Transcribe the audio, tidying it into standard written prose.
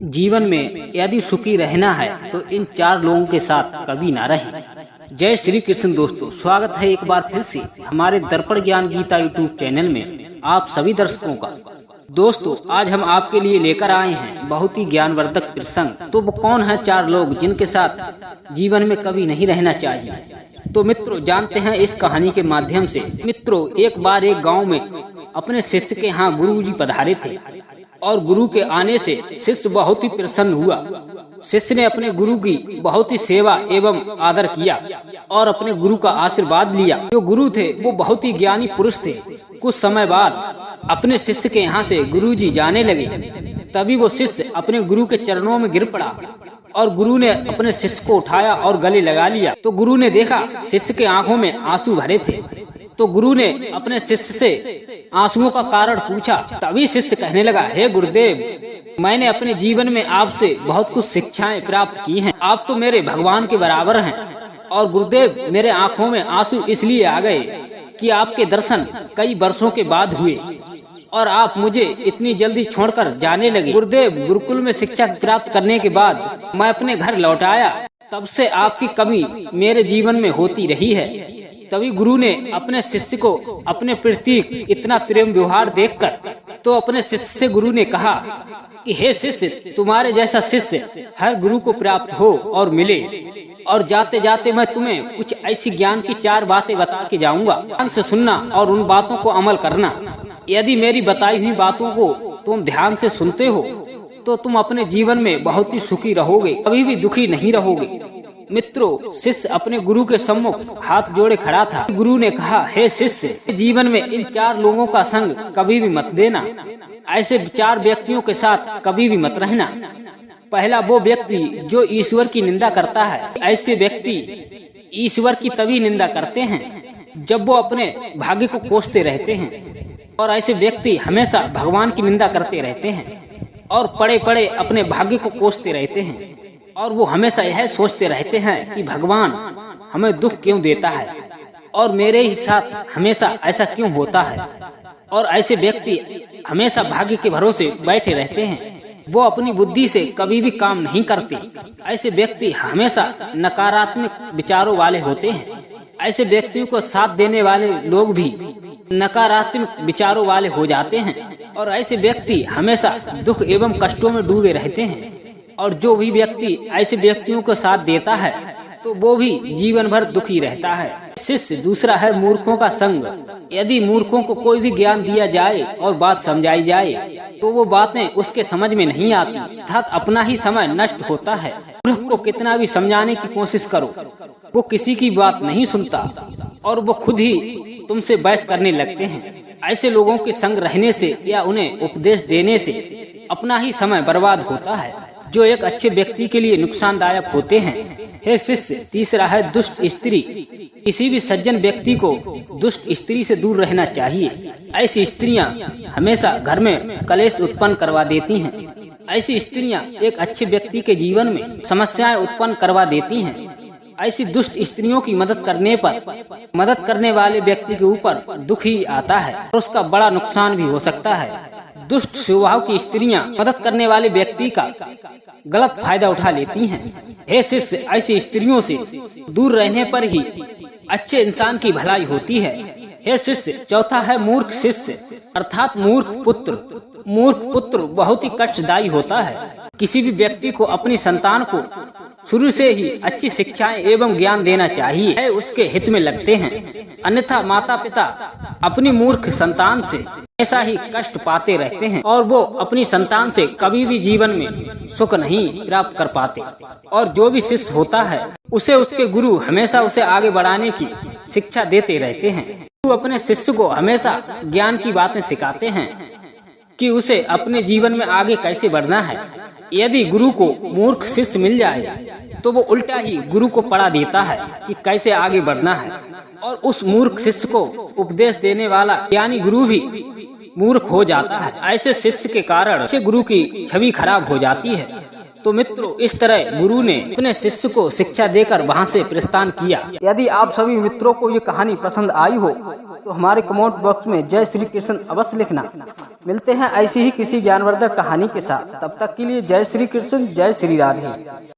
जीवन में यदि सुखी रहना है तो इन चार लोगों के साथ कभी ना रहें। जय श्री कृष्ण दोस्तों, स्वागत है एक बार फिर से हमारे दर्पण ज्ञान गीता यूट्यूब चैनल में आप सभी दर्शकों का। दोस्तों, आज हम आपके लिए लेकर आए हैं बहुत ही ज्ञानवर्धक प्रसंग। तो वो कौन है चार लोग जिनके साथ जीवन में कभी नहीं रहना चाहिए? तो मित्रों, जानते हैं इस कहानी के माध्यम से। मित्रों, एक बार एक गाँव में अपने शिष्य के यहाँ गुरु जी पधारे थे और गुरु के आने से शिष्य बहुत ही प्रसन्न हुआ। शिष्य ने अपने गुरु की बहुत ही सेवा एवं आदर किया और अपने गुरु का आशीर्वाद लिया। जो गुरु थे वो बहुत ही ज्ञानी पुरुष थे। कुछ समय बाद अपने शिष्य के यहाँ से गुरु जी जाने लगे। तभी वो शिष्य अपने गुरु के चरणों में गिर पड़ा और गुरु ने अपने शिष्य को उठाया और गले लगा लिया। तो गुरु ने देखा शिष्य के आंखों में आंसू भरे थे। तो गुरु ने अपने शिष्य से आंसुओं का कारण पूछा। तभी शिष्य कहने लगा, हे गुरुदेव, मैंने अपने जीवन में आपसे बहुत कुछ शिक्षाएं प्राप्त की हैं। आप तो मेरे भगवान के बराबर हैं। और गुरुदेव, मेरे आंखों में आंसू इसलिए आ गए कि आपके दर्शन कई वर्षों के बाद हुए और आप मुझे इतनी जल्दी छोड़कर जाने लगे। गुरुदेव, गुरुकुल में शिक्षा प्राप्त करने के बाद मैं अपने घर लौट आया। तब से आपकी कमी मेरे जीवन में होती रही है। तभी गुरु ने अपने शिष्य को अपने प्रति इतना प्रेम व्यवहार देखकर तो अपने शिष्य से गुरु ने कहा कि हे शिष्य, तुम्हारे जैसा शिष्य हर गुरु को प्राप्त हो और मिले। और जाते जाते मैं तुम्हें कुछ ऐसी ज्ञान की चार बातें बता के जाऊंगा। ध्यान से सुनना और उन बातों को अमल करना। यदि मेरी बताई हुई बातों को तुम ध्यान से सुनते हो तो तुम अपने जीवन में बहुत ही सुखी रहोगे, कभी भी दुखी नहीं रहोगे। मित्रों, शिष्य अपने गुरु के सम्मुख हाथ जोड़े खड़ा था। गुरु ने कहा, हे शिष्य, जीवन में इन चार लोगों का संग कभी भी मत देना। ऐसे चार व्यक्तियों के साथ कभी भी मत रहना। पहला, वो व्यक्ति जो ईश्वर की निंदा करता है। ऐसे व्यक्ति ईश्वर की तभी निंदा करते हैं जब वो अपने भाग्य को कोसते रहते हैं। और ऐसे व्यक्ति हमेशा भगवान की निंदा करते रहते हैं और पड़े पड़े अपने भाग्य को कोसते रहते हैं। और वो हमेशा यह सोचते रहते हैं कि भगवान हमें दुख क्यों देता है और मेरे ही साथ हमेशा ऐसा क्यों होता है। और ऐसे व्यक्ति हमेशा भाग्य के भरोसे बैठे रहते हैं। वो अपनी बुद्धि से कभी भी काम नहीं करते। ऐसे व्यक्ति हमेशा नकारात्मक विचारों वाले होते हैं। ऐसे व्यक्तियों को साथ देने वाले लोग भी नकारात्मक विचारों वाले हो जाते हैं। और ऐसे व्यक्ति हमेशा दुख एवं कष्टों में डूबे रहते हैं। और जो भी व्यक्ति ऐसे व्यक्तियों को साथ देता है तो वो भी जीवन भर दुखी रहता है। शिष्य, दूसरा है मूर्खों का संग। यदि मूर्खों को कोई भी ज्ञान दिया जाए और बात समझाई जाए तो वो बातें उसके समझ में नहीं आती, अर्थात अपना ही समय नष्ट होता है। मूर्ख को कितना भी समझाने की कोशिश करो, वो किसी की बात नहीं सुनता और वो खुद ही तुमसे बहस करने लगते हैं। ऐसे लोगों के संग रहने से या उन्हें उपदेश देने से अपना ही समय बर्बाद होता है, जो एक अच्छे व्यक्ति के लिए नुकसानदायक होते हैं। हे शिष्य, तीसरा है दुष्ट स्त्री। किसी भी सज्जन व्यक्ति को दुष्ट स्त्री से दूर रहना चाहिए। ऐसी स्त्रियां हमेशा घर में कलेश उत्पन्न करवा देती हैं। ऐसी स्त्रियां एक अच्छे व्यक्ति के जीवन में समस्याएं उत्पन्न करवा देती हैं। ऐसी दुष्ट स्त्रियों की मदद करने पर मदद करने वाले व्यक्ति के ऊपर दुख ही आता है और उसका बड़ा नुकसान भी हो सकता है। दुष्ट स्वभाव की स्त्रियां मदद करने वाले व्यक्ति का गलत फायदा उठा लेती हैं। हे शिष्य, ऐसी स्त्रियों से दूर रहने पर ही अच्छे इंसान की भलाई होती है। हे शिष्य, चौथा है मूर्ख शिष्य, अर्थात मूर्ख पुत्र। मूर्ख पुत्र बहुत ही कष्टदायी होता है। किसी भी व्यक्ति को अपनी संतान को शुरू से ही अच्छी शिक्षाएं एवं ज्ञान देना चाहिए, उसके हित में लगते हैं। अन्यथा माता पिता अपनी मूर्ख संतान से ऐसा ही कष्ट पाते रहते हैं और वो अपनी संतान से कभी भी जीवन में सुख नहीं प्राप्त कर पाते। और जो भी शिष्य होता है उसे उसके गुरु हमेशा उसे आगे बढ़ाने की शिक्षा देते रहते हैं। गुरु अपने शिष्य को हमेशा ज्ञान की बातें सिखाते हैं कि उसे अपने जीवन में आगे कैसे बढ़ना है। यदि गुरु को मूर्ख शिष्य मिल जाए तो वो उल्टा ही गुरु को पढ़ा देता है कि कैसे आगे बढ़ना है। और उस मूर्ख शिष्य को उपदेश देने वाला ज्ञानी गुरु भी मूर्ख हो जाता है। ऐसे शिष्य के कारण अच्छे गुरु की छवि खराब हो जाती है। तो मित्रों, इस तरह गुरु ने अपने शिष्य को शिक्षा देकर वहां से प्रस्थान किया। यदि आप सभी मित्रों को ये कहानी पसंद आई हो तो हमारे कमेंट बॉक्स में जय श्री कृष्ण अवश्य लिखना। मिलते हैं ऐसी ही किसी ज्ञानवर्धक कहानी के साथ, तब तक के लिए जय श्री कृष्ण, जय श्री राधे।